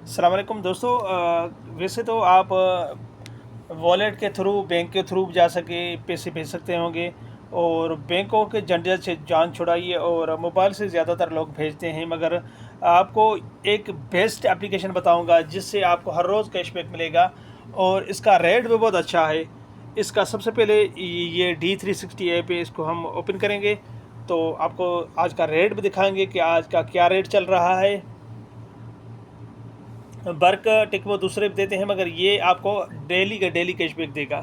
अस्सलाम वालेकुम दोस्तों। वैसे तो आप वॉलेट के थ्रू, बैंक के थ्रू जा सके पैसे भेज सकते होंगे और बैंकों के झंझट से जान छुड़ाइए। और मोबाइल से ज़्यादातर लोग भेजते हैं, मगर आपको एक बेस्ट एप्लीकेशन बताऊंगा जिससे आपको हर रोज़ कैशबैक मिलेगा और इसका रेट भी बहुत अच्छा है। इसका सबसे पहले ये D360 ऐप है, इसको हम ओपन करेंगे तो आपको आज का रेट भी दिखाएंगे कि आज का क्या रेट चल रहा है। बर्क टिक वो दूसरे भी देते हैं, मगर ये आपको डेली का डेली कैशबैक देगा।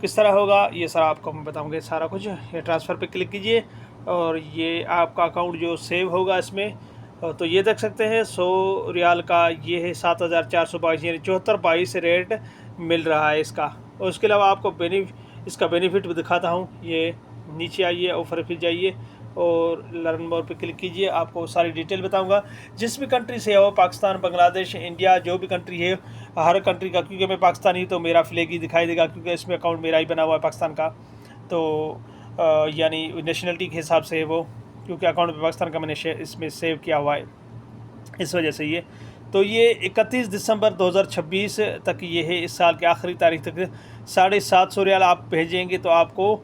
किस तरह होगा ये सारा आपको मैं बताऊंगा सारा कुछ। ये ट्रांसफ़र पे क्लिक कीजिए और ये आपका अकाउंट जो सेव होगा इसमें, तो ये देख सकते हैं 100 रियाल का ये है 7,422, यानी 74.22 रेट मिल रहा है इसका। और उसके अलावा आपको इसका बेनिफिट भी दिखाता हूँ। ये नीचे आइए, ऑफर फिर जाइए और लर्न मोर पे क्लिक कीजिए, आपको सारी डिटेल बताऊंगा। जिस भी कंट्री से है वो, पाकिस्तान, बांग्लादेश, इंडिया, जो भी कंट्री है, हर कंट्री का, क्योंकि मैं पाकिस्तानी हूँ तो मेरा फ्लैग ही दिखाई देगा, क्योंकि इसमें अकाउंट मेरा ही बना हुआ है पाकिस्तान का। तो यानी नेशनलिटी के हिसाब से है वो, क्योंकि अकाउंट पाकिस्तान का मैंने इसमें सेव किया हुआ है, इस वजह से ये। तो ये 31 दिसंबर 2026 तक ये है, इस साल के आखिरी तारीख तक 750 रियाल आप भेजेंगे तो आपको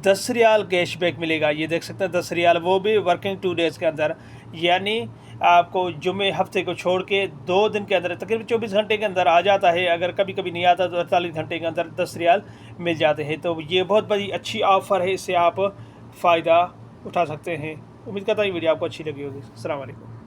10 रियाल कैशबैक मिलेगा। ये देख सकते हैं 10 रियाल, वो भी वर्किंग 2 डेज़ के अंदर। यानी आपको जुमे हफ्ते को छोड़ के 2 दिन के अंदर, तकरीबन 24 घंटे के अंदर आ जाता है। अगर कभी कभी नहीं आता तो 48 घंटे के अंदर 10 रियाल मिल जाते हैं। तो ये बहुत बड़ी अच्छी ऑफ़र है, इससे आप फ़ायदा उठा सकते हैं। उम्मीद करता हूँ ये वीडियो आपको अच्छी लगी होगी। अस्सलाम वालेकुम।